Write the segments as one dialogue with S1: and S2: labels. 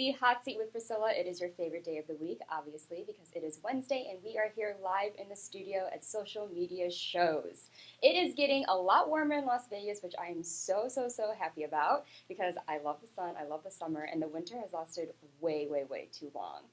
S1: the Hot Seat with Priscilla. It is your favorite day of the week, obviously, because it is Wednesday and we are here live in the studio at Social Media Shows. It is getting a lot warmer in Las Vegas, which I am so happy about because I love the sun, I love the summer, and the winter has lasted way too long.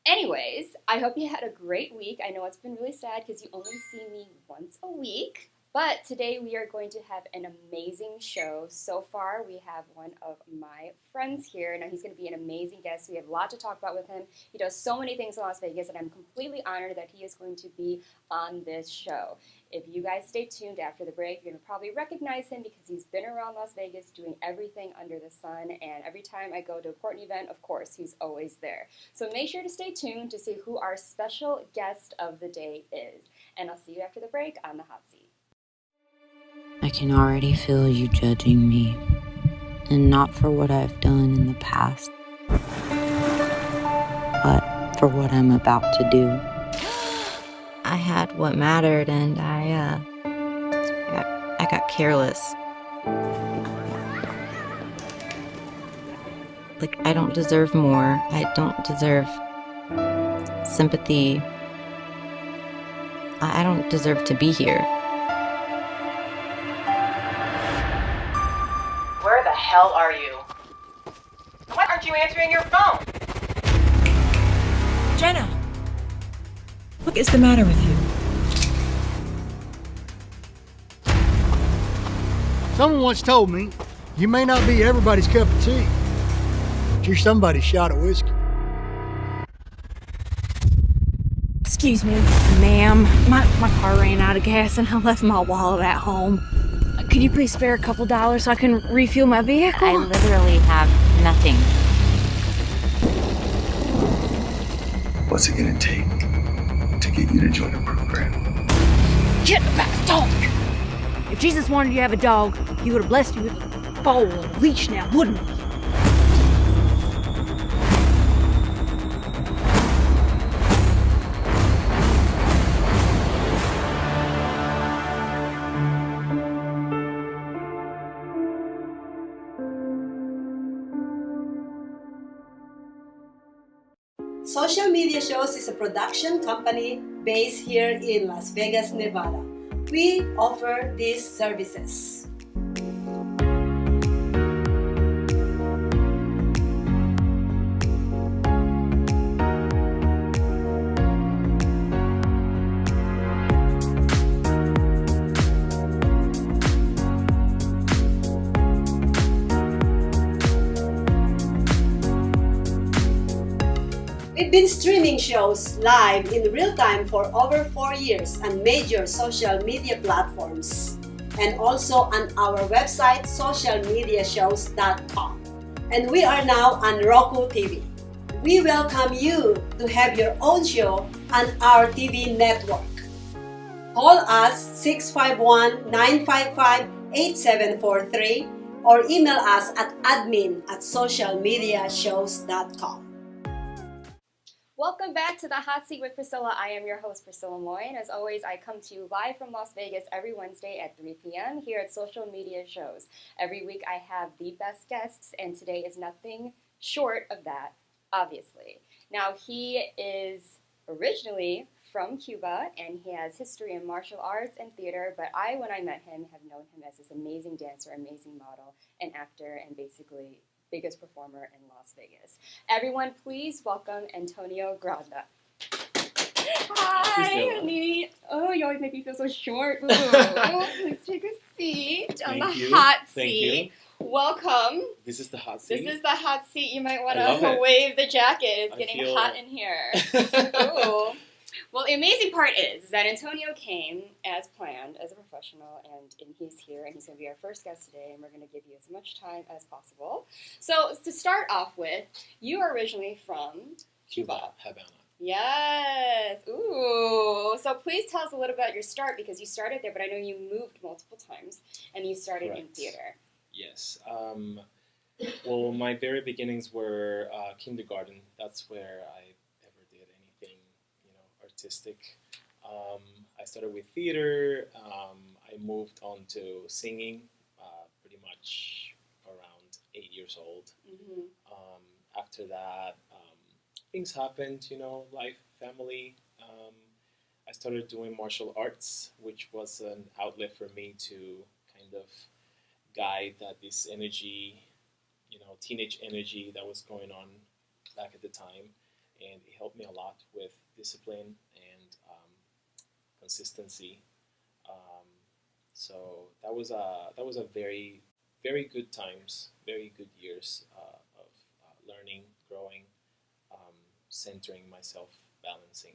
S1: Anyways, I hope you had a great week. I know it's been really sad because you only see me once a week. But today we are going to have an amazing show. So far, we have one of my friends here. Now, he's going to be an amazing guest. We have a lot to talk about with him. He does so many things in Las Vegas, and I'm completely honored that he is going to be on this show. If you guys stay tuned after the break, you're going to probably recognize him because he's been around Las Vegas doing everything under the sun. And every time I go to a important event, of course, he's always there. So make sure to stay tuned to see who our special guest of the day is. And I'll see you after the break on the Hot Seat.
S2: I can already feel you judging me, and not for what I've done in the past, but for what I'm about to do. I had what mattered, and I got careless. Like, I don't deserve more. I don't deserve sympathy. I don't deserve to be here.
S3: Where the hell are you? Why aren't you answering your phone?
S4: Jenna! What is the matter with you?
S5: Someone once told me, you may not be everybody's cup of tea, but you're somebody's shot of whiskey.
S4: Excuse me, ma'am. My car ran out of gas and I left my wallet at home. Could you please spare a couple dollars so I can refuel my vehicle?
S2: I literally have nothing.
S6: What's it gonna take to get you to join the program?
S4: Get back, dog! If Jesus wanted you to have a dog, he would have blessed you with a foal and a leash now, wouldn't he?
S7: Social Media Shows is a production company based here in Las Vegas, Nevada. We offer these services. We've been streaming shows live in real time for over 4 years on major social media platforms and also on our website socialmediashows.com. And we are now on Roku TV. We welcome you to have your own show on our TV network. Call us 651-955-8743 or email us at admin@socialmediashows.com.
S1: Welcome back to the Hot Seat with Priscilla. I am your host, Priscilla Moy, and as always, I come to you live from Las Vegas every Wednesday at 3 p.m. here at Social Media Shows. Every week I have the best guests, and today is nothing short of that, obviously. Now, he is originally from Cuba, and he has history in martial arts and theater, but when I met him, have known him as this amazing dancer, amazing model, and actor, and basically biggest performer in Las Vegas. Everyone, please welcome Antonio Granda. Hi, honey. Oh, you always make me feel so short. Ooh. Please take a seat on the hot seat. Welcome.
S8: This is the hot seat.
S1: This is the hot seat. You might want to wave the jacket. It's getting hot in here. Ooh. Well, the amazing part is that Antonio came as planned as a professional, and he's here, and he's going to be our first guest today, and we're going to give you as much time as possible. So to start off with, you are originally from Cuba.
S8: Havana.
S1: Yes. Ooh. So please tell us a little about your start, because you started there, but I know you moved multiple times, and you started in theater.
S8: Yes. Well, my very beginnings were kindergarten. That's where I ever did anything, artistic. I started with theater. I moved on to singing pretty much around 8 years old.
S1: Mm-hmm.
S8: after that, things happened, life, family. I started doing martial arts, which was an outlet for me to kind of guide that this energy, teenage energy that was going on back at the time, and it helped me a lot with discipline and consistency. Um, so that was a very very good times, very good years of learning, growing, centering myself, balancing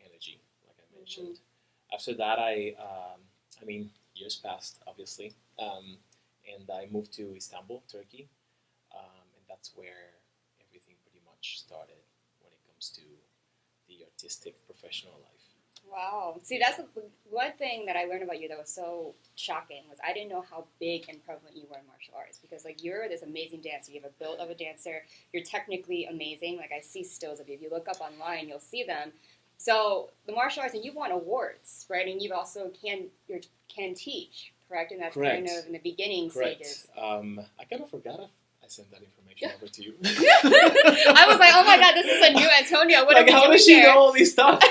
S8: energy, like I mentioned. After that, I mean, years passed, obviously, and I moved to Istanbul, Turkey, and that's where everything pretty much started when it comes to the artistic professional life.
S1: Wow. See, that's one thing that I learned about you that was so shocking was I didn't know how big and prevalent you were in martial arts because, like, you're this amazing dancer. You have a build of a dancer. You're technically amazing. Like, I see stills of you. If you look up online, you'll see them. So the martial arts, and you've won awards, right? And you've also can teach, correct? And that's
S8: Correct.
S1: kind of in the beginning
S8: Correct.
S1: stages.
S8: I kind of forgot if I sent that information over to you.
S1: I was like, oh my god, this is a new Antonio. What
S8: Like,
S1: are we
S8: how
S1: doing
S8: does she
S1: here?
S8: know all these stuff?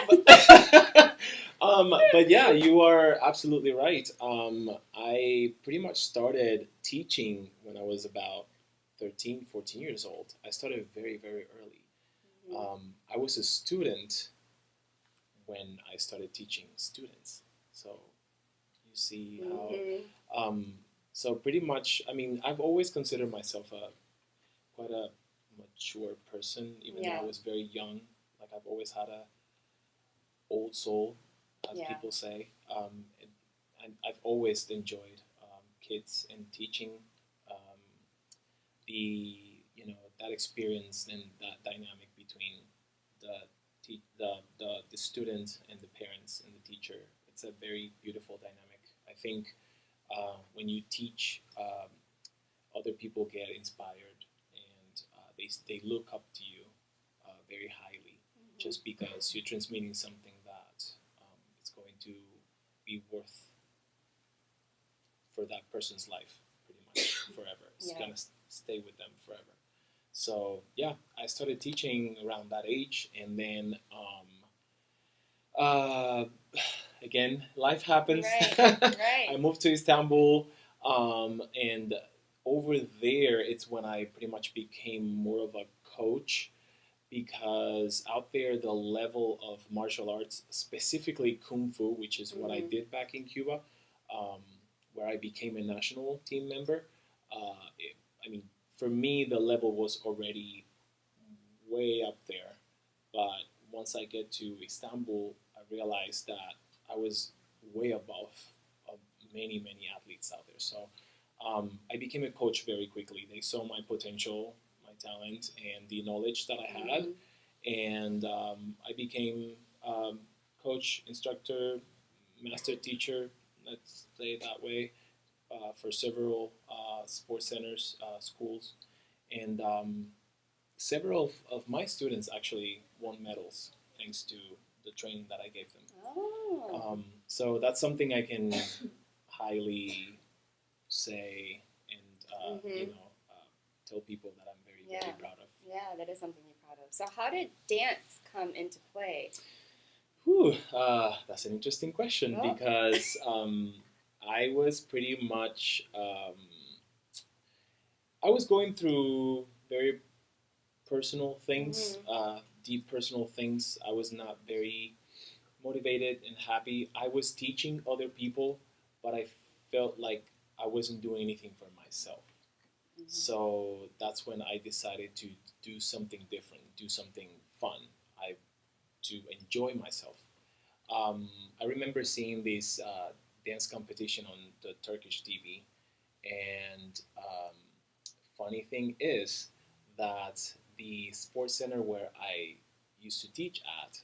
S8: But yeah, you are absolutely right. I pretty much started teaching when I was about 13, 14 years old. I started very, very early. I was a student when I started teaching students. So you see how. So pretty much, I mean, I've always considered myself quite a mature person, even though I was very young. Like, I've always had a old soul, as people say. And I've always enjoyed kids and teaching, um, that experience and that dynamic between the student and the parents and the teacher. It's a very beautiful dynamic. I think when you teach, other people get inspired, and they look up to you very highly, just because you're transmitting something that it's going to be worth for that person's life pretty much forever. It's gonna stay with them forever. So yeah, I started teaching around that age, and then again, life happens.
S1: Right.
S8: I moved to Istanbul, and over there, it's when I pretty much became more of a coach, because out there, the level of martial arts, specifically Kung Fu, which is what I did back in Cuba, um, where I became a national team member. I mean, for me, the level was already way up there. But once I get to Istanbul, I realized that I was way above many, many athletes out there. So I became a coach very quickly. They saw my potential, my talent, and the knowledge that I had. And I became coach, instructor, master teacher, let's say it that way, for several sports centers, schools. And several of my students actually won medals thanks to the training that I gave them. So that's something I can highly say and tell people that I'm very, very proud of.
S1: Yeah, that is something you're proud of. So how did dance come into play?
S8: That's an interesting question because I was pretty much I was going through very personal things, deep personal things. I was not very motivated and happy. I was teaching other people, but I felt like I wasn't doing anything for myself. So that's when I decided to do something different, do something fun, to enjoy myself. I remember seeing this dance competition on the Turkish TV, and funny thing is that the sports center where I used to teach at,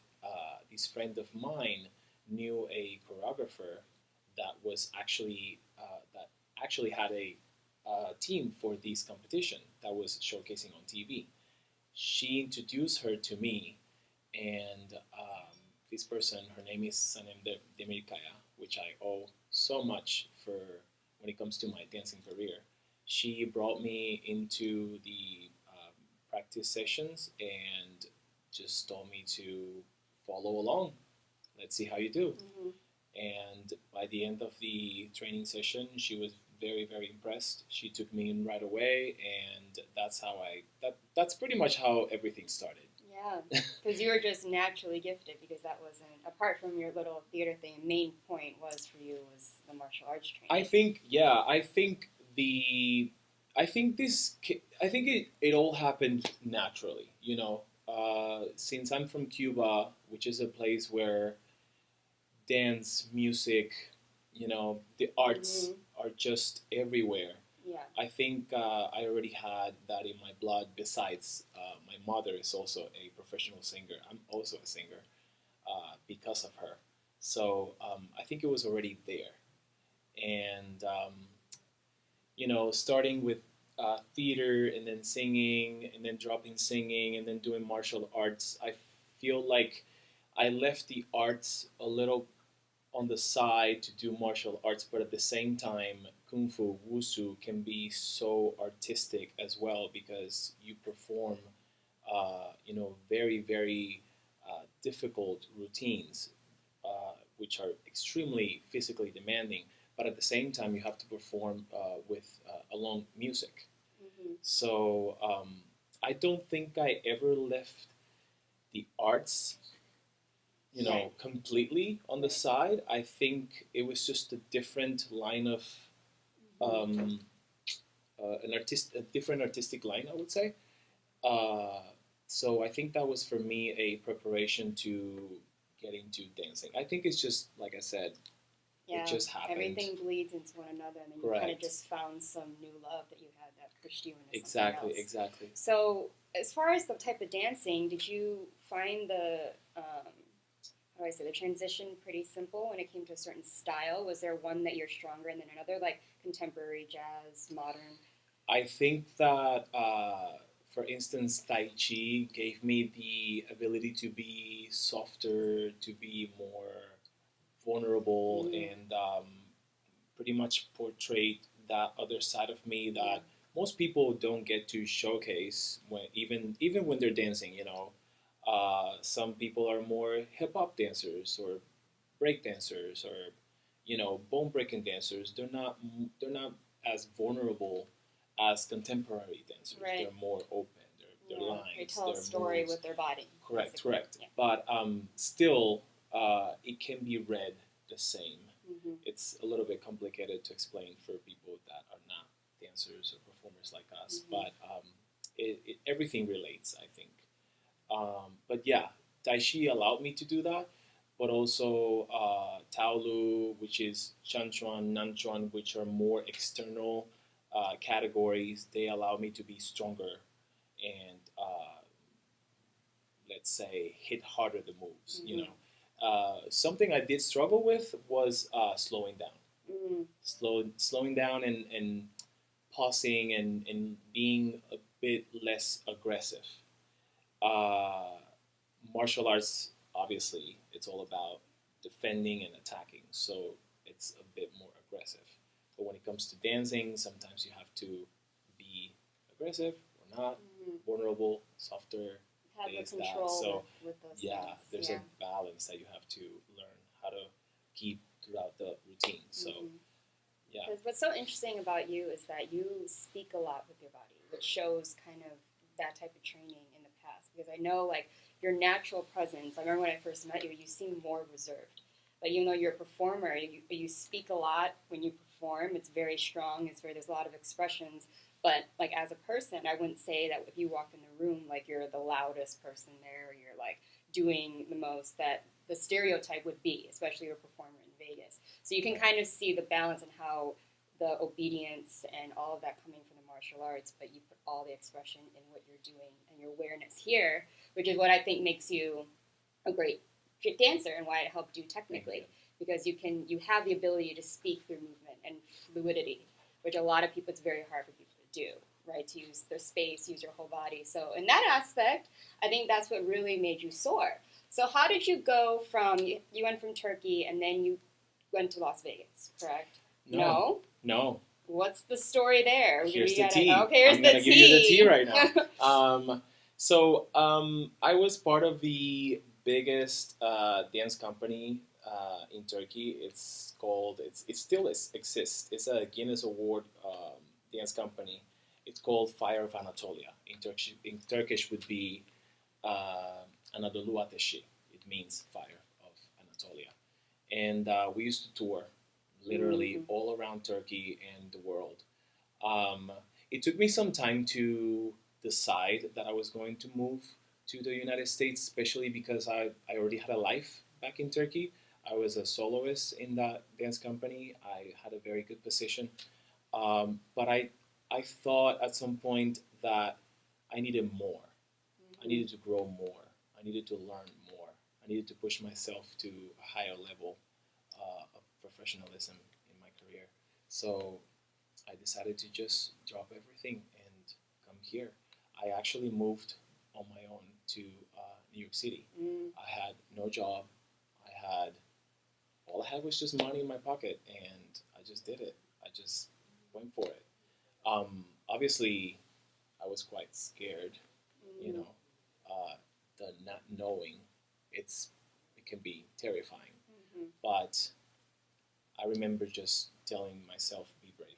S8: this friend of mine knew a choreographer that was actually had a team for this competition that was showcasing on TV. She introduced her to me, and this person, her name is Sanem Demirkaya, which I owe so much for when it comes to my dancing career. She brought me into the practice sessions and just told me to follow along. Let's see how you do.
S1: Mm-hmm.
S8: And by the end of the training session, she was very, very impressed. She took me in right away, and that's pretty much how everything started.
S1: Yeah, because you were just naturally gifted, because that wasn't, apart from your little theater thing, the main point was for you was the martial arts training.
S8: I think it all happened naturally, you know. Since I'm from Cuba, which is a place where dance, music, you know, the arts are just everywhere.
S1: Yeah.
S8: I think I already had that in my blood. Besides, my mother is also a professional singer. I'm also a singer because of her. So I think it was already there. And, you know, starting with theater and then singing and then dropping singing and then doing martial arts, I feel like I left the arts a little on the side to do martial arts, but at the same time, kung fu, wushu can be so artistic as well because you perform, you know, very, very difficult routines, which are extremely physically demanding. But at the same time, you have to perform with along music.
S1: Mm-hmm.
S8: So I don't think I ever left the arts, you know, completely on the side. I think it was just a different line of a different artistic line, I would say. So I think that was for me a preparation to get into dancing. I think it's just like I said,
S1: Yeah,
S8: it just happened.
S1: Everything bleeds into one another, and then you kind of just found some new love that you had that pushed you into something else.
S8: Exactly.
S1: So, as far as the type of dancing, did you find the how do I say, the transition pretty simple when it came to a certain style? Was there one that you're stronger in than another, like contemporary, jazz, modern?
S8: I think that, for instance, Tai Chi gave me the ability to be softer, to be more vulnerable, and pretty much portrayed that other side of me that most people don't get to showcase when even when they're dancing. You know, some people are more hip hop dancers or break dancers or, you know, bone breaking dancers. They're not as vulnerable as contemporary dancers.
S1: Right.
S8: They're more open. Their lines.
S1: They tell a
S8: their
S1: story
S8: moves.
S1: with their body.
S8: Correct.
S1: Basically.
S8: Correct.
S1: Yeah.
S8: But still, it can be read the same.
S1: Mm-hmm.
S8: It's a little bit complicated to explain for people that are not dancers or performers like us. But everything relates, I think. But yeah, Tai Chi allowed me to do that. But also Tao Lu, which is Chan Chuan, Nan Chuan, which are more external categories, they allow me to be stronger and, let's say, hit harder the moves.
S1: Mm-hmm.
S8: You know, something I did struggle with was slowing down. Slowing down and pausing and being a bit less aggressive. Martial arts, obviously, it's all about defending and attacking, so it's a bit more aggressive. But when it comes to dancing, sometimes you have to be aggressive or not, vulnerable, softer.
S1: Have the control
S8: so
S1: with those
S8: yeah,
S1: things.
S8: there's a balance that you have to learn how to keep throughout the routine. So yeah.
S1: Because what's so interesting about you is that you speak a lot with your body, which shows kind of that type of training in the past. Because I know, like, your natural presence, I remember when I first met you, you seemed more reserved. But even though you're a performer, you speak a lot when you perform. It's very strong. There's a lot of expressions. But, like, as a person, I wouldn't say that if you walked in the room, like, you're the loudest person there, or you're, like, doing the most that the stereotype would be, especially a performer in Vegas. So you can kind of see the balance and how the obedience and all of that coming from the martial arts, but you put all the expression in what you're doing and your awareness here, which is what I think makes you a great dancer and why it helped you technically, because you have the ability to speak through movement and fluidity, which a lot of people, it's very hard for people to do, right? To use their space, use your whole body. So in that aspect, I think that's what really made you soar. So how did you go from, you went from Turkey and then you went to Las Vegas, correct?
S8: No.
S1: What's the story there?
S8: Here's the tea.
S1: Okay, here's
S8: I'm
S1: the
S8: gonna
S1: tea.
S8: give you the tea right now. I was part of the biggest dance company in Turkey. It's called. It still exists. It's a Guinness Award dance company. It's called Fire of Anatolia. In Turkish would be Anadolu Ateşi. It means Fire of Anatolia. And we used to tour literally all around Turkey and the world. It took me some time to decide that I was going to move to the United States, especially because I already had a life back in Turkey. I was a soloist in that dance company. I had a very good position. But I thought at some point that I needed more. I needed to grow more. I needed to learn more. I needed to push myself to a higher level of professionalism in my career. So I decided to just drop everything and come here. I actually moved on my own to New York City. I had no job. All I had was just money in my pocket, and I just did it. I just went for it. Obviously, I was quite scared. You know, the not knowing, it can be terrifying. But I remember just telling myself, be brave,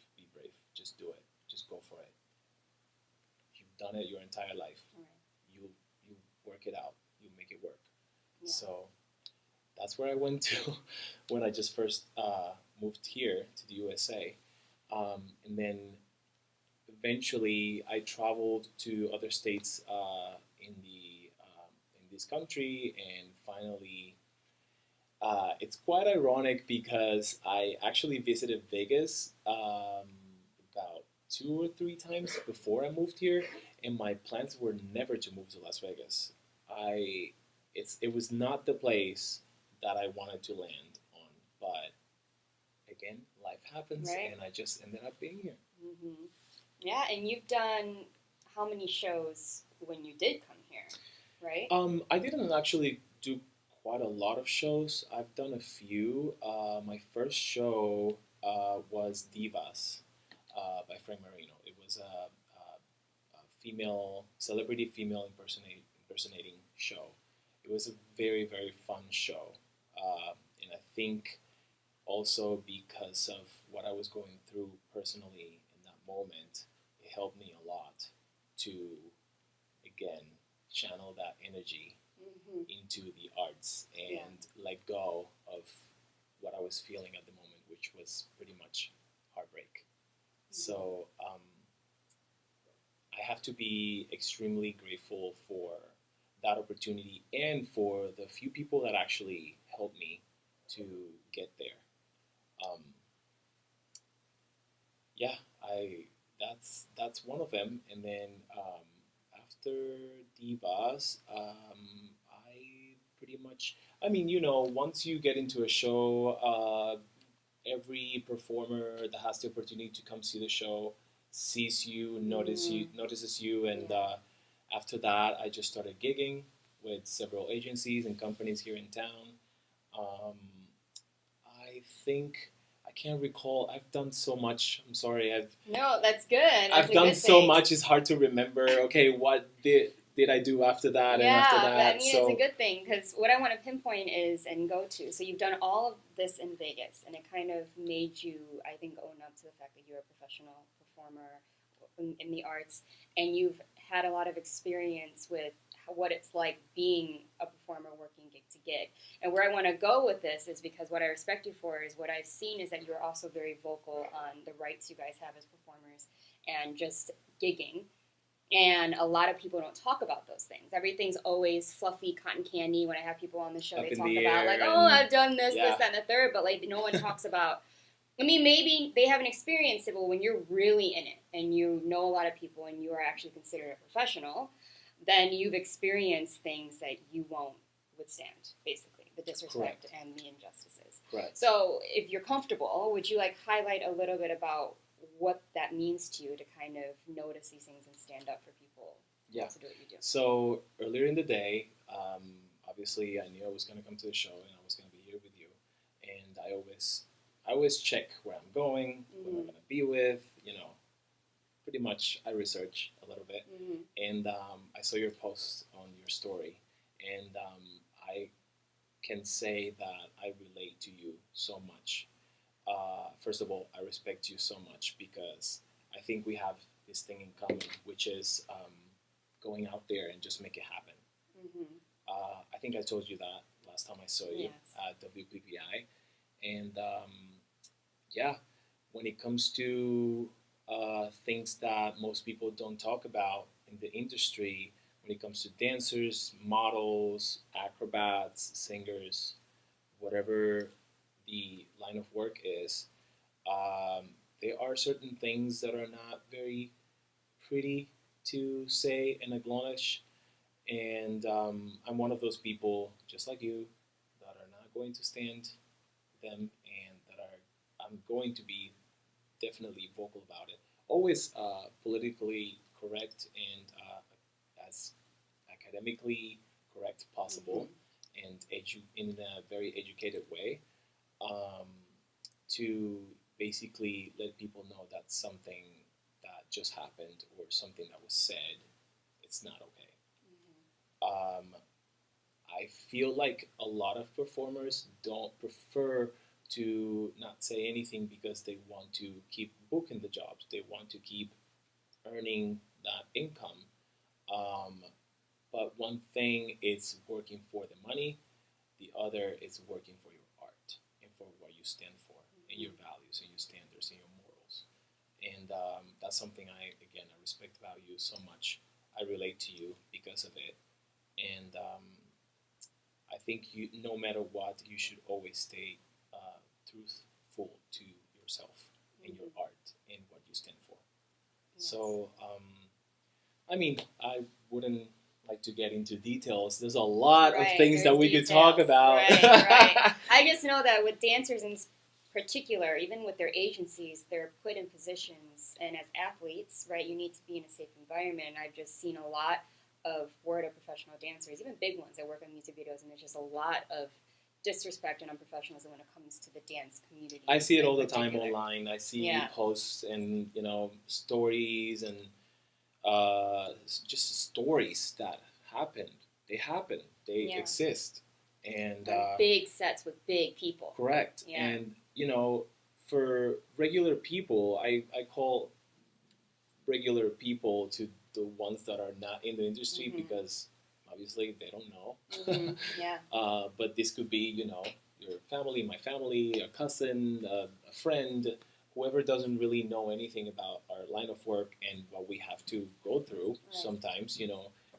S8: just do it, just go for it. You've done it your entire life. You work it out, you make it work.
S1: Yeah.
S8: So that's where I went to when I just first moved here to the USA. And then eventually I traveled to other states in this country, and finally it's quite ironic because I actually visited Vegas about 2 or 3 times before I moved here, and my plans were never to move to Las Vegas. It was not the place that I wanted to land on, but again, life happens,
S1: Right.
S8: and I just ended up being here.
S1: Yeah, and you've done how many shows when you did come here, right?
S8: I didn't actually do quite a lot of shows. I've done a few. My first show was Divas by Frank Marino. It was a female celebrity female impersonating show. It was a very very fun show, and I think also because of what I was going through personally in that moment, it helped me a lot to again channel that energy into the arts and let go of what I was feeling at the moment, which was pretty much heartbreak. So I have to be extremely grateful for that opportunity and for the few people that actually helped me to get there. Um, yeah, that's one of them. And then after Divas, I pretty much. I mean, once you get into a show, every performer that has the opportunity to come see the show sees you, notices you, and after that, I just started gigging with several agencies and companies here in town. Um, I think I can't recall. I've done so much. I'm sorry.
S1: No, that's good.
S8: I've done so much. It's hard to remember. Okay, what did I do after that and after that?
S1: I mean, it's a good thing because what I want to pinpoint is and go to. So you've done all of this in Vegas, and it kind of made you, I think, own up to the fact that you're a professional performer in the arts, and you've had a lot of experience with what it's like being a performer working gig to gig. And where I want to go with this is because what I respect you for is what I've seen is that you're also very vocal on the rights you guys have as performers and just gigging. And a lot of people don't talk about those things. Everything's always fluffy cotton candy. When I have people on the show, they talk about like, oh, I've done this, this, that, and the third. But like, no one talks about. I mean, maybe they haven't experienced it, but when you're really in it and you know a lot of people and you are actually considered a professional, then you've experienced things that you won't withstand. Basically, the disrespect
S8: Correct.
S1: And the injustices.
S8: Correct.
S1: So, if you're comfortable, would you like highlight a little bit about what that means to you to kind of notice these things and stand up for people to do what you do?
S8: So earlier in the day, obviously I knew I was going to come to the show and I was going to be here with you. And I always I always check where I'm going, who I'm gonna be with. Pretty much I research a little bit, and I saw your post on your story, and I can say that I relate to you so much. First of all, I respect you so much because I think we have this thing in common, which is going out there and just make it happen. I think I told you that last time I saw you at WPPI, and yeah, when it comes to things that most people don't talk about in the industry, when it comes to dancers, models, acrobats, singers, whatever the line of work is, there are certain things that are not very pretty to say and acknowledge. And I'm one of those people, just like you, that are not going to stand them and that I'm going to be definitely vocal about it. Always politically correct and as academically correct possible, and in a very educated way, um, to basically let people know that something that just happened or something that was said, it's not okay. I feel like a lot of performers don't prefer to not say anything because they want to keep booking the jobs. They want to keep earning that income. Um, but one thing is working for the money, the other is working for your art and for what you stand for and your values and your standards and your morals. And that's something I respect, value so much. I relate to you because of it. And I think no matter what, you should always stay truthful to yourself and your art and what you stand for. Yes. So, I wouldn't like to get into details. There's a lot of things that we could talk about.
S1: Right. I just know that with dancers in particular, even with their agencies, they're put in positions, and as athletes, right, you need to be in a safe environment. And I've just seen a lot of word of professional dancers, even big ones that work on music videos, and there's just a lot of disrespect and unprofessionalism when it comes to the dance community.
S8: I see it all the time online. I see posts and stories and just stories that happen. They happen. They exist. And
S1: big sets with big people.
S8: Correct. Yeah. And for regular people, I call regular people to the ones that are not in the industry because obviously they don't know.
S1: Yeah.
S8: But this could be, your family, my family, a cousin, a friend, whoever doesn't really know anything about our line of work and what we have to go through sometimes, in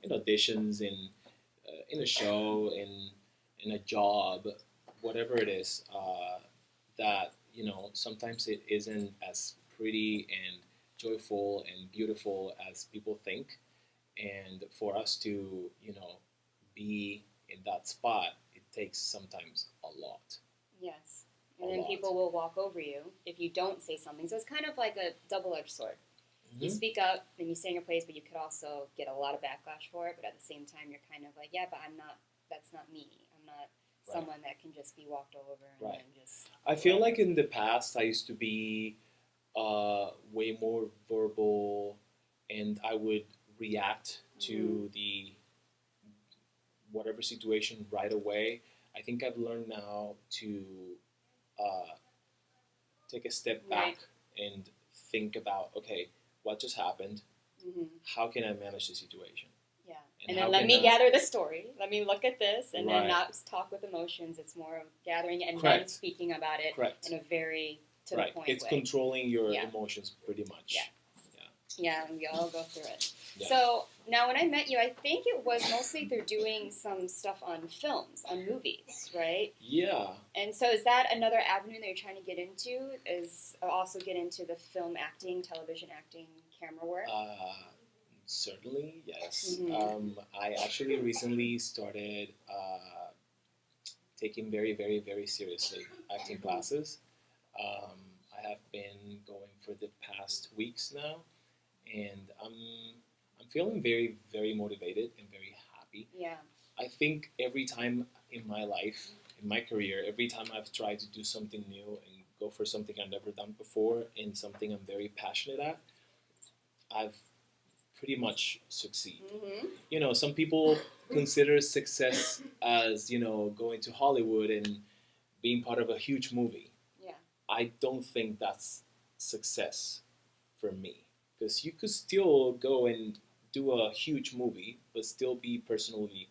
S8: auditions, in a show, in a job, whatever it is, that, sometimes it isn't as pretty and joyful and beautiful as people think. And for us to, be in that spot, it takes sometimes a lot.
S1: Yes. And then people will walk over you if you don't say something. So it's kind of like a double-edged sword. You speak up and you stay in your place, but you could also get a lot of backlash for it. But at the same time, you're kind of like, yeah, but that's not me. I'm not someone that can just be walked over and then just...
S8: I feel like in the past, I used to be way more verbal, and I would react to the whatever situation right away. I think I've learned now to take a step back and think about, okay, what just happened? How can I manage the situation?
S1: Yeah, and then let me gather the story. Let me look at this, and then not talk with emotions. It's more of gathering it and then speaking about it in a very to the point way.
S8: It's controlling your emotions pretty much.
S1: Yeah, and we all go through it. Yeah. So now when I met you, I think it was mostly they're doing some stuff on films, on movies, right?
S8: Yeah.
S1: And so is that another avenue that you're trying to get into? Is also get into the film acting, television acting, camera work?
S8: Certainly, yes. I actually recently started taking very, very, very seriously acting classes. I have been going for the past weeks now. And I'm feeling very, very motivated and very happy.
S1: Yeah.
S8: I think every time in my life, in my career, every time I've tried to do something new and go for something I've never done before and something I'm very passionate at, I've pretty much succeed. You know, some people consider success as, you know, going to Hollywood and being part of a huge movie.
S1: Yeah.
S8: I don't think that's success for me, because you could still go and do a huge movie but still be personally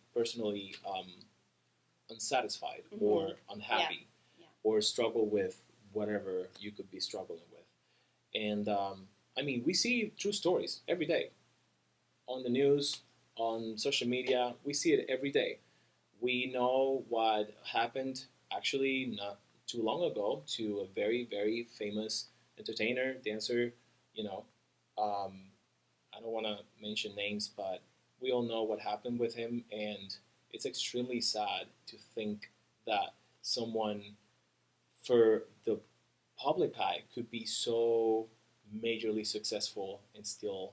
S8: unsatisfied or unhappy or struggle with whatever you could be struggling with. And I mean, we see true stories every day on the news, on social media. We see it every day. We know what happened actually not too long ago to a very, very famous entertainer, dancer, you know. I don't want to mention names, but we all know what happened with him, and it's extremely sad to think that someone for the public eye could be so majorly successful and still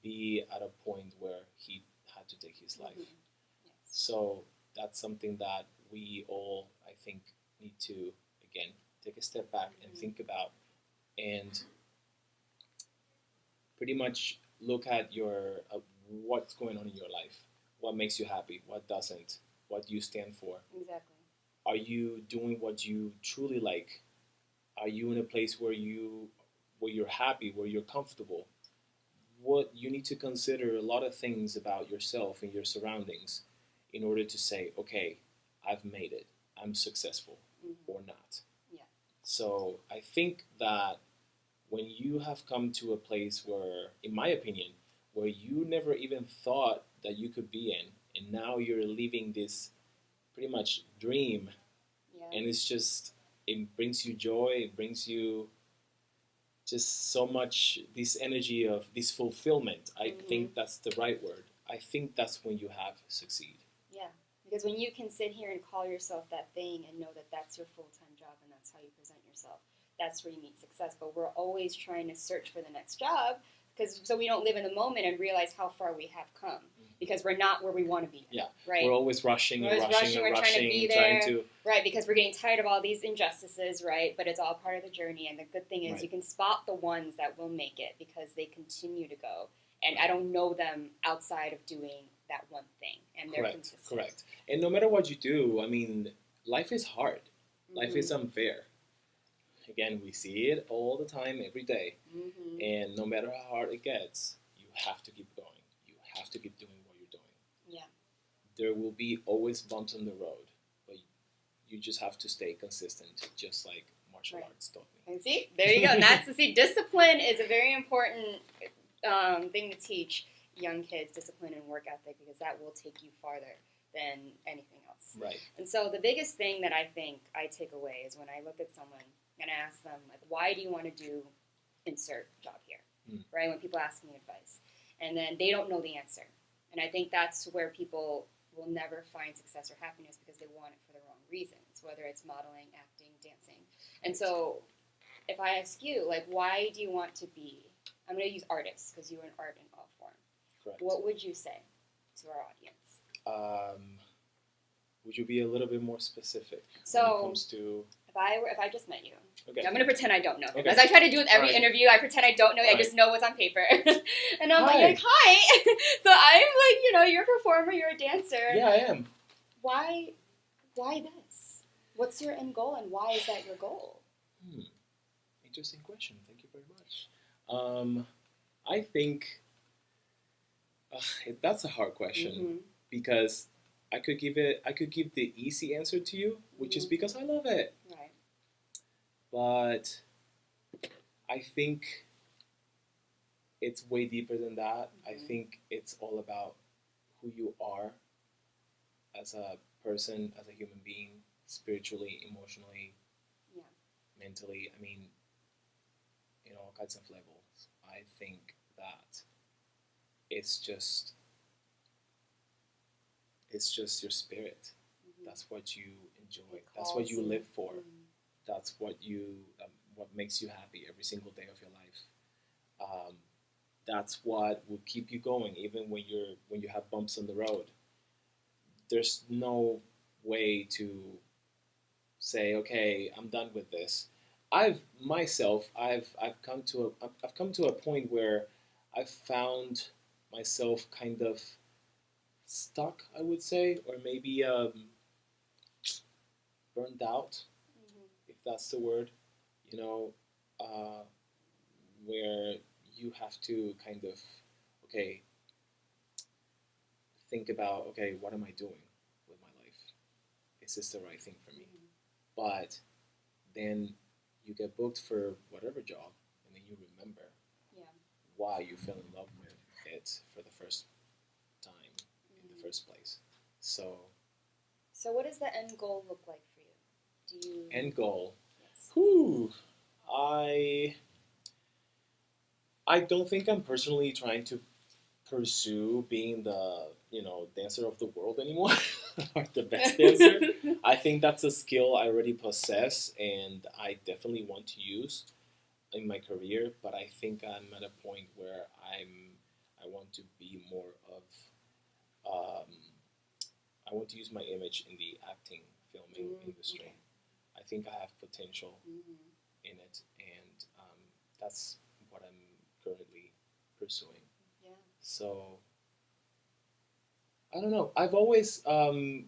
S8: be at a point where he had to take his life.
S1: Yes.
S8: So that's something that we all, I think, need to, again, take a step back and think about, and pretty much look at your what's going on in your life, what makes you happy, what doesn't, what you stand for.
S1: Exactly.
S8: Are you doing what you truly like? Are you in a place where you're happy, where you're comfortable? What you need to consider a lot of things about yourself and your surroundings in order to say, okay, I've made it, I'm successful, or not.
S1: Yeah.
S8: So I think that when you have come to a place where, in my opinion, where you never even thought that you could be in, and now you're living this pretty much dream, and it's just, it brings you joy, it brings you just so much, this energy of this fulfillment. I think that's the right word. I think that's when you have succeed.
S1: Yeah, because when you can sit here and call yourself that thing and know that that's your full-time job and that's how you present yourself, that's where you meet success. But we're always trying to search for the next job, because so we don't live in the moment and realize how far we have come, because we're not where we want to be.
S8: Yeah,
S1: right.
S8: We're always rushing and rushing and
S1: we're
S8: rushing,
S1: trying to be there,
S8: trying to,
S1: right? Because we're getting tired of all these injustices, right? But it's all part of the journey, and the good thing is you can spot the ones that will make it because they continue to go. And I don't know them outside of doing that one thing, and they're consistent.
S8: Correct. And no matter what you do, I mean, life is hard. Life is unfair. Again, we see it all the time, every day. And no matter how hard it gets, you have to keep going. You have to keep doing what you're doing.
S1: Yeah.
S8: There will be always bumps on the road, but you just have to stay consistent, just like martial arts taught me.
S1: And see, there you go. And that's discipline is a very important thing to teach young kids, discipline and work ethic, because that will take you farther than anything else.
S8: Right.
S1: And so the biggest thing that I think I take away is when I look at someone and I ask them, like, why do you want to do insert job here? Right? When people ask me advice. And then they don't know the answer. And I think that's where people will never find success or happiness, because they want it for the wrong reasons, whether it's modeling, acting, dancing. And so if I ask you, like, why do you want to be, I'm going to use artists because you are an art in all form.
S8: Correct.
S1: What would you say to our audience?
S8: Would you be a little bit more specific
S1: So,
S8: when it comes to...
S1: If I just met you,
S8: okay.
S1: I'm going to pretend I don't know.
S8: Okay.
S1: As I try to do with every interview, I pretend I don't know. I just know what's on paper. And I'm like, hi. So I'm like, you know, you're a performer, you're a dancer.
S8: Yeah, I am.
S1: Why this? What's your end goal, and why is that your goal?
S8: Interesting question. Thank you very much. I think that's a hard question, because I could give the easy answer to you, which is because I love it.
S1: Right.
S8: But I think it's way deeper than that. I think it's all about who you are as a person, as a human being, spiritually, emotionally, mentally. I mean, in all kinds of levels. I think that it's just your spirit. That's what you enjoy. That's what you live for. That's what what makes you happy every single day of your life. That's what will keep you going, even when you have bumps on the road. There's no way to say, okay, I'm done with this. I've come to a point where I've found myself kind of stuck, I would say, or maybe burned out, if that's the word. You know, uh, where you have to kind of, okay, think about, okay, what am I doing with my life? Is this the right thing for me? But then you get booked for whatever job, and then you remember
S1: Yeah.
S8: why you fell in love with it for the first time in the first place. So,
S1: So what does the end goal look like for you? Do you
S8: end goal.
S1: Yes.
S8: Whew, I don't think I'm personally trying to pursue being the dancer of the world anymore or the best dancer. I think that's a skill I already possess and I definitely want to use in my career. But I think I'm at a point where I want to be more of um, I want to use my image in the acting filming industry.
S1: Okay.
S8: I think I have potential
S1: Mm-hmm.
S8: in it, and that's what I'm currently pursuing.
S1: Yeah.
S8: So I don't know. I've always when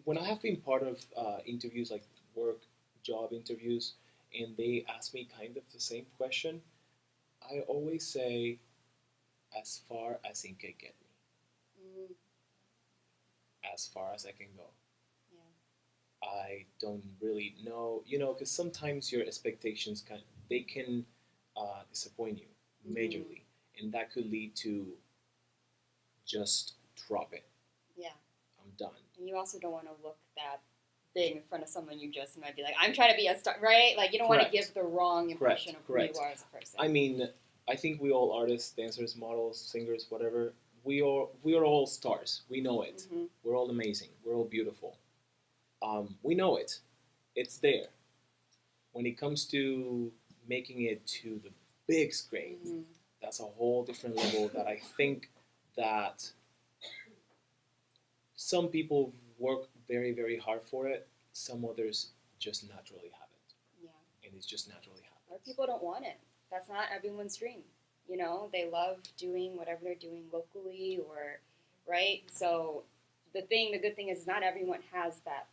S8: when I have been part of interviews like work job interviews, and they ask me kind of the same question, I always say as far as it can get me,
S1: Mm-hmm.
S8: as far as I can go.
S1: Yeah.
S8: I don't really know, because sometimes your expectations can disappoint you majorly, and that could lead to just drop it.
S1: Yeah.
S8: I'm done.
S1: And you also don't want to look that big in front of someone you just might be like, I'm trying to be a star, right? Like you don't want to
S8: Correct.
S1: give the wrong impression
S8: Correct.
S1: of who you are as a person.
S8: I mean, I think we all artists, dancers, models, singers, whatever, we are all stars. We know it.
S1: Mm-hmm.
S8: We're all amazing. We're all beautiful. We know it. It's there. When it comes to making it to the big screen,
S1: Mm-hmm.
S8: that's a whole different level that I think that some people work very, very hard for it. Some others just naturally have it.
S1: Yeah.
S8: And it just naturally happens.
S1: Or people don't want it. That's not everyone's dream. You know, they love doing whatever they're doing locally or, right? So the good thing is not everyone has that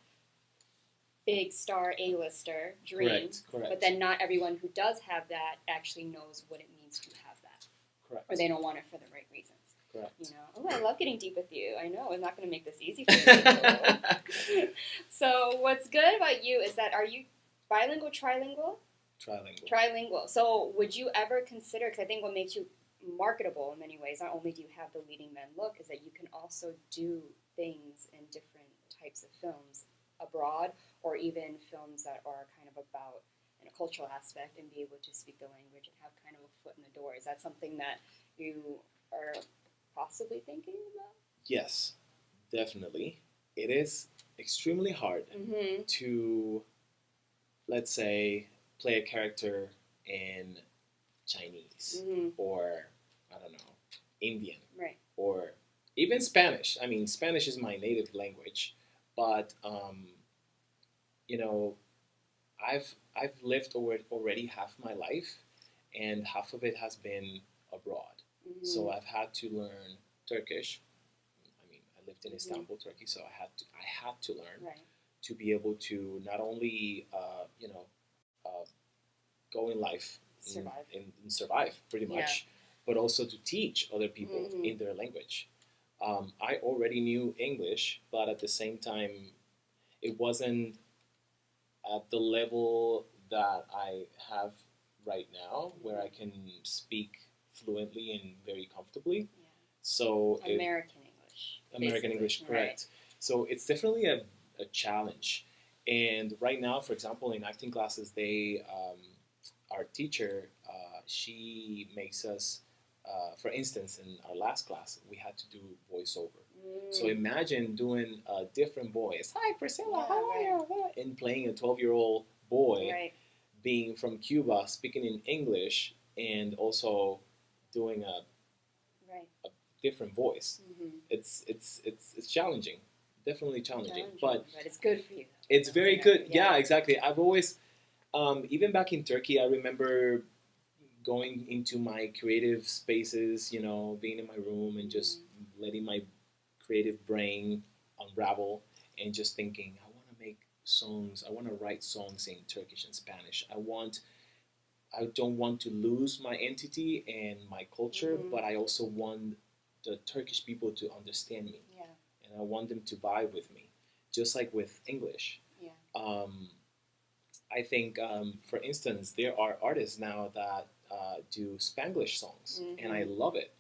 S1: big star A-lister dream.
S8: Correct.
S1: But then not everyone who does have that actually knows what it means to have that.
S8: Correct.
S1: Or they don't want it for the right reasons.
S8: Correct.
S1: You know, oh, I love getting deep with you. I know I'm not going to make this easy for you. So what's good about you is that are you bilingual, trilingual?
S8: Trilingual.
S1: Trilingual. So would you ever consider, because I think what makes you marketable in many ways, not only do you have the leading men look, is that you can also do things in different types of films abroad, or even films that are kind of about in a cultural aspect and be able to speak the language and have kind of a foot in the door. Is that something that you are possibly thinking about?
S8: Yes, definitely. It is extremely hard
S1: Mm-hmm.
S8: to, let's say, play a character in Chinese
S1: Mm-hmm.
S8: or, I don't know, Indian
S1: Right.
S8: or even Spanish. I mean, Spanish is my native language, but I've lived already half my life, and half of it has been abroad.
S1: Mm-hmm.
S8: So I've had to learn Turkish. I mean, I lived in Istanbul, Turkey, so I had to learn
S1: Right.
S8: to be able to not only go in life
S1: Survive.
S8: and survive pretty much, but also to teach other people in their language. I already knew English, but at the same time, it wasn't at the level that I have right now, where I can speak fluently and very comfortably.
S1: Yeah.
S8: So
S1: American English.
S8: American
S1: basically,
S8: English, correct.
S1: Right.
S8: So it's definitely a challenge. And right now, for example, in acting classes, our teacher, she makes us, for instance, in our last class, we had to do voiceover. So imagine doing a different voice. Hi, Priscilla, how are you? And playing a 12-year-old boy,
S1: Right.
S8: being from Cuba, speaking in English, and also doing a
S1: Right.
S8: different voice.
S1: Mm-hmm.
S8: It's challenging, definitely challenging. But
S1: it's good for you.
S8: It's very good. Yeah, exactly. I've always, even back in Turkey, I remember going into my creative spaces, you know, being in my room and just letting my creative brain unravel and just thinking, I want to make songs. I want to write songs in Turkish and Spanish. I don't want to lose my entity and my culture, but I also want the Turkish people to understand me.
S1: Yeah.
S8: And I want them to vibe with me, just like with English.
S1: Yeah.
S8: I think, for instance, there are artists now that do Spanglish songs, and I love it.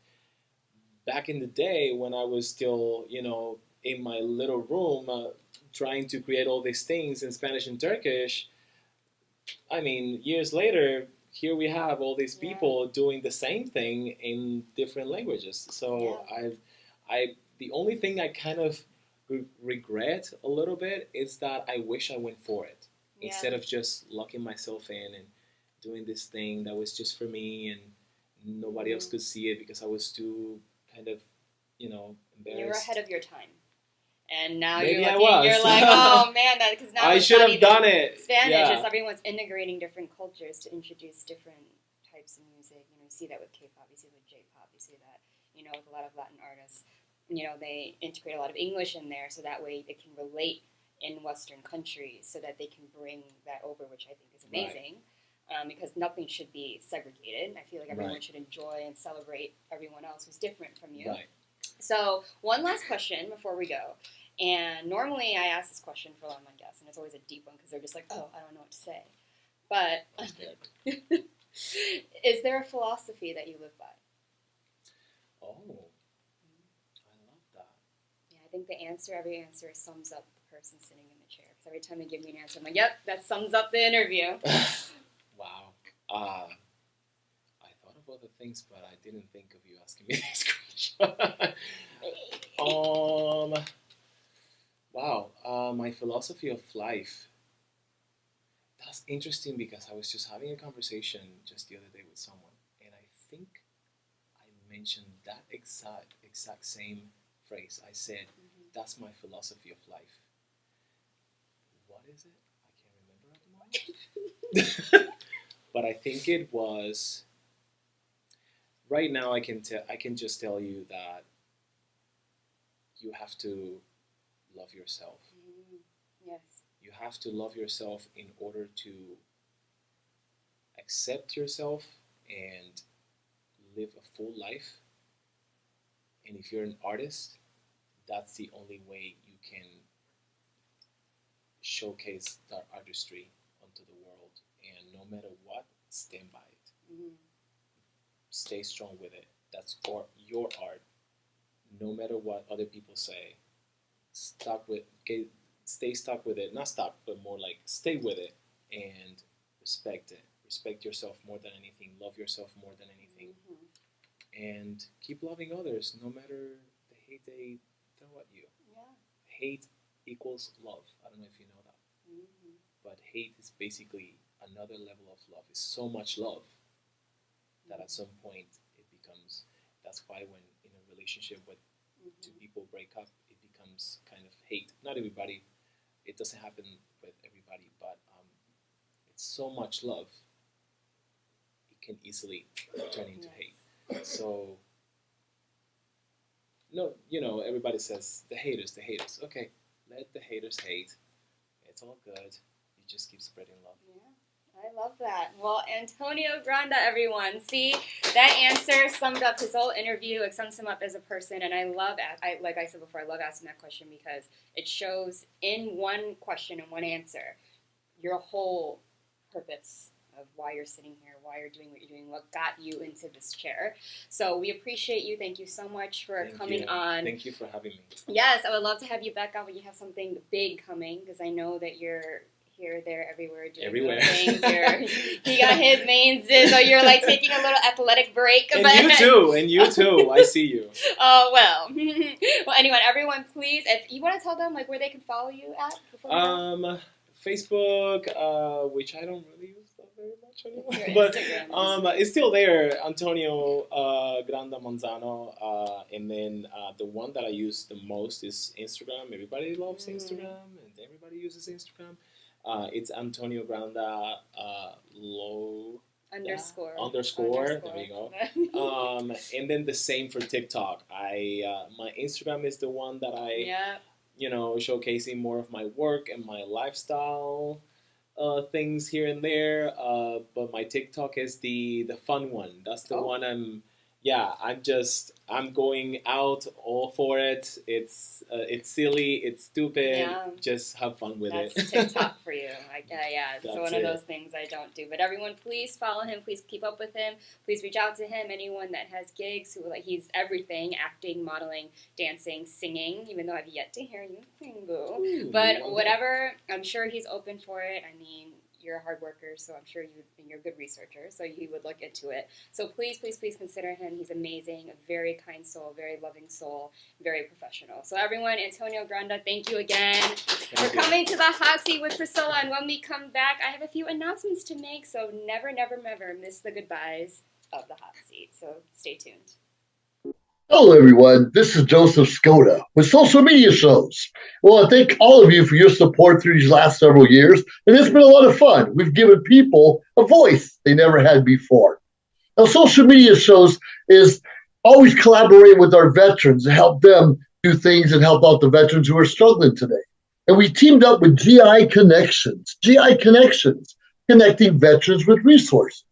S8: Back in the day when I was still, you know, in my little room trying to create all these things in Spanish and Turkish, I mean, years later, here we have all these people doing the same thing in different languages. So the only thing I kind of regret a little bit is that I wish I went for it instead of just locking myself in and doing this thing that was just for me and nobody else could see it because I was too kind of, you know, embarrassed.
S1: You were ahead of your time. And now
S8: Maybe
S1: you're like, oh man, because now
S8: I should have done it.
S1: Spanish, it's everyone's integrating different cultures to introduce different types of music. You know, you see that with K-pop, you see that with J-pop, you see that, you know, with a lot of Latin artists. You know, they integrate a lot of English in there so that way they can relate in Western countries so that they can bring that over, which I think is amazing. Because nothing should be segregated. I feel like everyone should enjoy and celebrate everyone else who's different from you.
S8: Right.
S1: So one last question before we go. And normally I ask this question for a lot of my guests, and it's always a deep one because they're just like, oh, I don't know what to say. But is there a philosophy that you live by?
S8: Oh, I love that.
S1: Yeah, I think every answer sums up the person sitting in the chair. Because every time they give me an answer, I'm like, yep, that sums up the interview.
S8: Wow. I thought of other things, but I didn't think of you asking me this question. Wow. My philosophy of life. That's interesting because I was just having a conversation just the other day with someone, and I think I mentioned that exact same phrase. I said, that's my philosophy of life. What is it? I can't remember at the moment. But I think it was. Right now, I can just tell you that you have to love yourself.
S1: Yes.
S8: You have to love yourself in order to accept yourself and live a full life. And if you're an artist, that's the only way you can showcase that artistry onto the world. And no matter what, stand by it. Stay strong with it. That's your art. No matter what other people say, stay stuck with it. Not stuck, but more like stay with it and respect it. Respect yourself more than anything. Love yourself more than anything. And keep loving others no matter the hate they throw at you.
S1: Yeah.
S8: Hate equals love. I don't know if you know that. But hate is basically another level of love. It's so much love that at some point it becomes, that's why when in a relationship with two people break up, it becomes kind of hate. Not everybody, it doesn't happen with everybody, but it's so much love, it can easily turn into hate. So, no, you know, everybody says, the haters. Okay, let the haters hate. It's all good. You just keep spreading love.
S1: Yeah. I love that. Well, Antonio Granda, everyone. See, that answer summed up his whole interview. It sums him up as a person. And like I said before, I love asking that question because it shows in one question and one answer your whole purpose of why you're sitting here, why you're doing what you're doing, what got you into this chair. So we appreciate you. Thank you so much for coming on.
S8: Thank you for having me.
S1: Yes, I would love to have you back on when you have something big coming because I know that you're here, there, everywhere, doing things. He got his mains, so you're like taking a little athletic break.
S8: And you too. I see you.
S1: Oh, well. Well, anyway, everyone, please, if you want to tell them like where they can follow you at.
S8: Facebook, which I don't really use that very much
S1: It's your
S8: anymore.
S1: Instagram.
S8: But it's still there, Antonio Granda Manzano. And then the one that I use the most is Instagram. Everybody loves Instagram, and everybody uses Instagram. It's Antonio Granda low underscore. There you go. And then the same for TikTok. My Instagram is the one that I showcasing more of my work and my lifestyle things here and there. But my TikTok is the fun one. That's the one I'm going out all for it. It's silly, it's stupid.
S1: Yeah.
S8: Just have fun with it.
S1: That's TikTok for you. It's
S8: That's
S1: one of
S8: it.
S1: those things I don't do. But everyone, please follow him. Please keep up with him. Please reach out to him. Anyone that has gigs, he's everything: acting, modeling, dancing, singing. Even though I've yet to hear you sing, boo. But whatever, I'm sure he's open for it. I mean, you're a hard worker, so I'm sure you're a good researcher, so you would look into it. So please, please, please consider him. He's amazing, a very kind soul, very loving soul, very professional. So everyone, Antonio Granda, thank you again for coming to the Hot Seat with Priscilla. And when we come back, I have a few announcements to make, so never, never, never miss the goodbyes of the Hot Seat. So stay tuned.
S9: Hello, everyone. This is Joseph Skoda with Social Media Shows. Well, I thank all of you for your support through these last several years, and it's been a lot of fun. We've given people a voice they never had before. Now, Social Media Shows is always collaborating with our veterans to help them do things and help out the veterans who are struggling today. And we teamed up with GI Connections, connecting veterans with resources.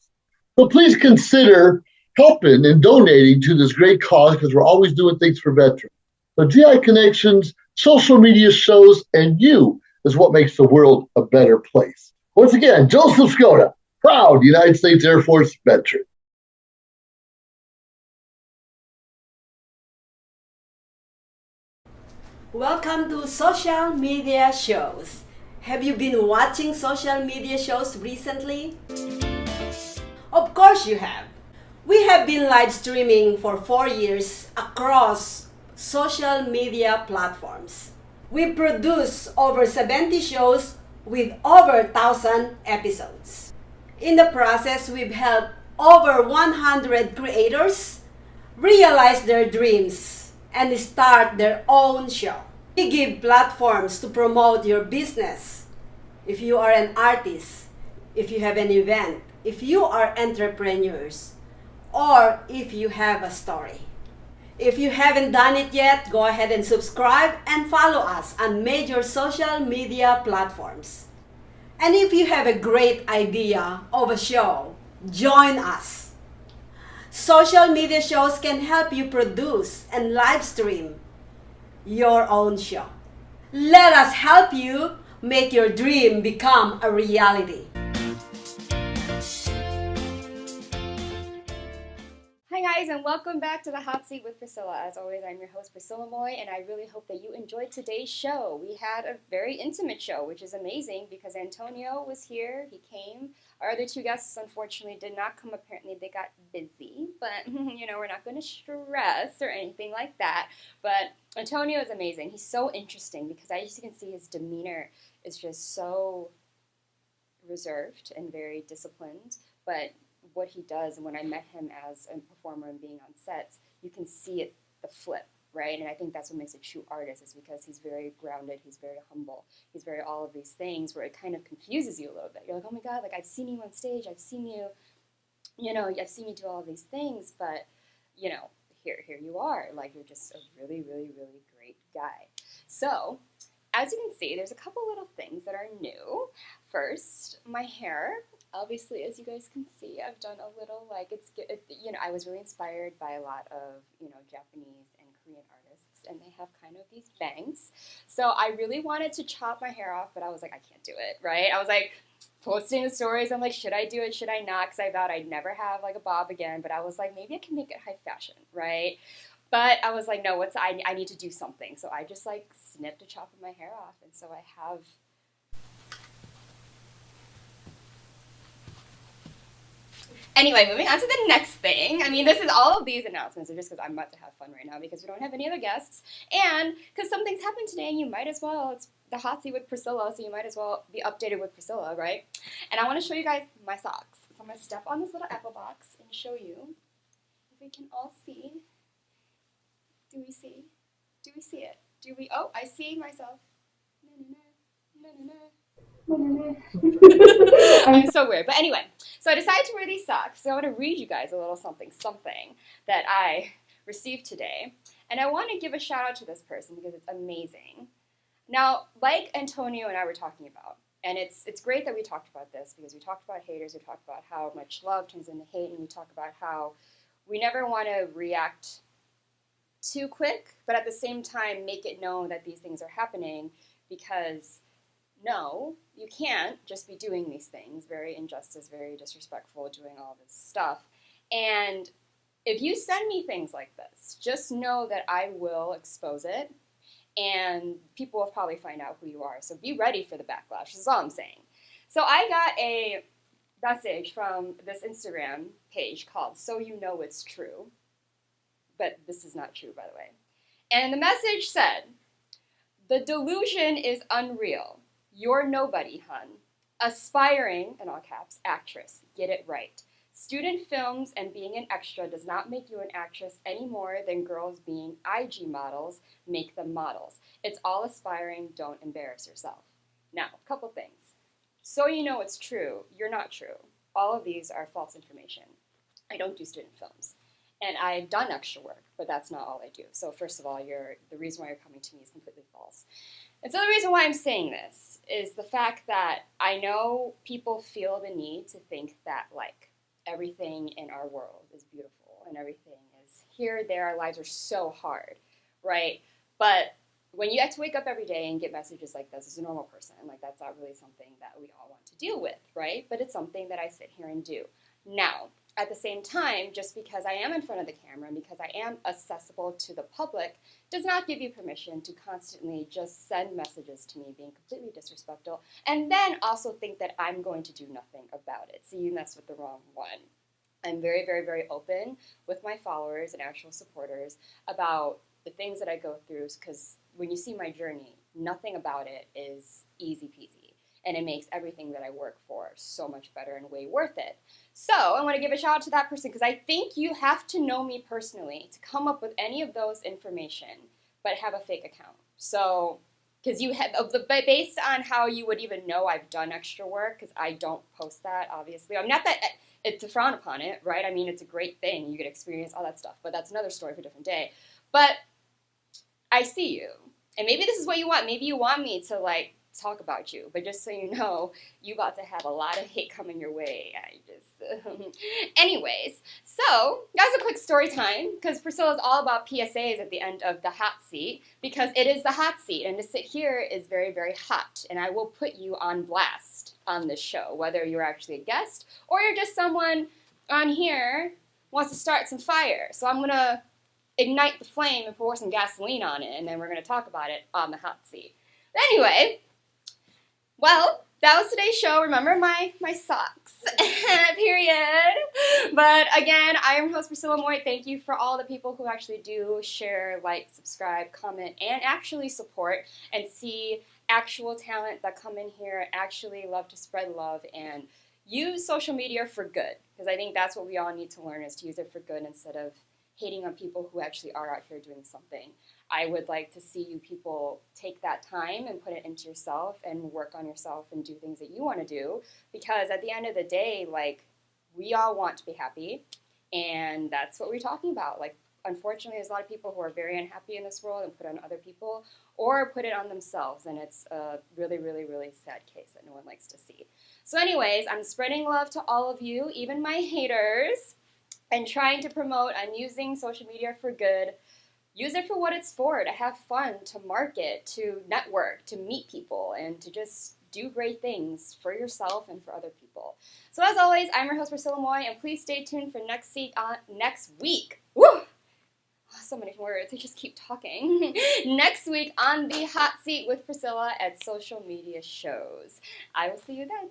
S9: So please consider helping and donating to this great cause, because we're always doing things for veterans. So GI Connections, Social Media Shows, and you is what makes the world a better place. Once again, Joseph Skoda, proud United States Air Force veteran.
S7: Welcome to Social Media Shows. Have you been watching social media shows recently? Of course you have. We have been live streaming for 4 years across social media platforms. We produce over 70 shows with over 1,000 episodes. In the process, we've helped over 100 creators realize their dreams and start their own show. We give platforms to promote your business. If you are an artist, if you have an event, if you are entrepreneurs, or if you have a story. If you haven't done it yet, go ahead and subscribe and follow us on major social media platforms. And if you have a great idea of a show, join us. Social media shows can help you produce and live stream your own show. Let us help you make your dream become a reality.
S1: Hi guys, and welcome back to the Hot Seat with Priscilla. As always, I'm your host, Priscilla Moy, and I really hope that you enjoyed today's show. We had a very intimate show, which is amazing because Antonio was here, he came. Our other two guests, unfortunately, did not come. Apparently, they got busy, but, we're not going to stress or anything like that. But Antonio is amazing. He's so interesting because as you can see, his demeanor is just so reserved and very disciplined, but what he does, and when I met him as a performer and being on sets, you can see it, the flip, right? And I think that's what makes a true artist, is because he's very grounded, he's very humble, he's very all of these things where it kind of confuses you a little bit. You're like, oh my God, like I've seen you on stage, I've seen you, I've seen you do all of these things, but, here you are, like you're just a really, really, really great guy. So, as you can see, there's a couple little things that are new. First, my hair. Obviously, as you guys can see, I've done a little, I was really inspired by a lot of, Japanese and Korean artists, and they have kind of these bangs. So I really wanted to chop my hair off, but I was like, I can't do it, right? I was like, posting the stories, I'm like, should I do it, should I not? Because I vowed I'd never have, like, a bob again, but I was like, maybe I can make it high fashion, right? But I was like, no, I need to do something. So I just, snipped a chop of my hair off, and so I have... Anyway, moving on to the next thing. I mean, this is all of these announcements are just because I'm about to have fun right now because we don't have any other guests. And because something's happened today and you might as well, it's the hot seat with Priscilla, so you might as well be updated with Priscilla, right? And I want to show you guys my socks. So I'm going to step on this little apple box and show you if we can all see. Do we see? Do we see it? Do we? Oh, I see myself. I'm so weird. But anyway, so I decided to wear these socks. So I want to read you guys a little something that I received today. And I want to give a shout out to this person because it's amazing. Now, like Antonio and I were talking about, and it's great that we talked about this because we talked about haters, we talked about how much love turns into hate, and we talk about how we never want to react too quick, but at the same time make it known that these things are happening because no, you can't just be doing these things, very injustice, very disrespectful, doing all this stuff. And if you send me things like this, just know that I will expose it and people will probably find out who you are. So be ready for the backlash, is all I'm saying. So I got a message from this Instagram page called So You Know It's True. But this is not true, by the way. And the message said, "The delusion is unreal. You're nobody, hun. Aspiring, in all caps, actress. Get it right. Student films and being an extra does not make you an actress any more than girls being IG models make them models. It's all aspiring. Don't embarrass yourself." Now, a couple things. So you know it's true. You're not true. All of these are false information. I don't do student films. And I've done extra work, but that's not all I do. So first of all, the reason why you're coming to me is completely false. And so the reason why I'm saying this is the fact that I know people feel the need to think that, like, everything in our world is beautiful and everything is here, there, our lives are so hard, right? But when you have to wake up every day and get messages like this as a normal person, like, that's not really something that we all want to deal with, right? But it's something that I sit here and do. Now, at the same time, just because I am in front of the camera and because I am accessible to the public does not give you permission to constantly just send messages to me being completely disrespectful and then also think that I'm going to do nothing about it. So you mess with the wrong one. I'm very, very, very open with my followers and actual supporters about the things that I go through because when you see my journey, nothing about it is easy peasy. And it makes everything that I work for so much better and way worth it. So I want to give a shout out to that person because I think you have to know me personally to come up with any of those information, but have a fake account. So, because you have, based on how you would even know I've done extra work, because I don't post that, obviously. I'm not that, it's a frown upon it, right? I mean, it's a great thing. You get experience, all that stuff, but that's another story for a different day. But I see you. And maybe this is what you want. Maybe you want me to, like, talk about you, but just so you know, you about to have a lot of hate coming your way. Anyways, so that's a quick story time because Priscilla is all about PSAs at the end of the hot seat because it is the hot seat and to sit here is very, very hot and I will put you on blast on this show, whether you're actually a guest or you're just someone on here wants to start some fire. So I'm gonna ignite the flame and pour some gasoline on it and then we're gonna talk about it on the hot seat. Anyway, well, that was today's show. Remember my socks, period. But again, I am your host, Priscilla Moy. Thank you for all the people who actually do share, like, subscribe, comment, and actually support and see actual talent that come in here, actually love to spread love and use social media for good. Because I think that's what we all need to learn is to use it for good instead of hating on people who actually are out here doing something. I would like to see you people take that time and put it into yourself and work on yourself and do things that you want to do because at the end of the day, like, we all want to be happy and that's what we're talking about. Like, unfortunately, there's a lot of people who are very unhappy in this world and put it on other people or put it on themselves and it's a really, really, really sad case that no one likes to see. So anyways, I'm spreading love to all of you, even my haters, and trying to promote and using social media for good. Use it for what it's for, to have fun, to market, to network, to meet people, and to just do great things for yourself and for other people. So as always, I'm your host, Priscilla Moy, and please stay tuned for next week. Woo! So many words, I just keep talking. Next week on the hot seat with Priscilla at Social Media Shows. I will see you then.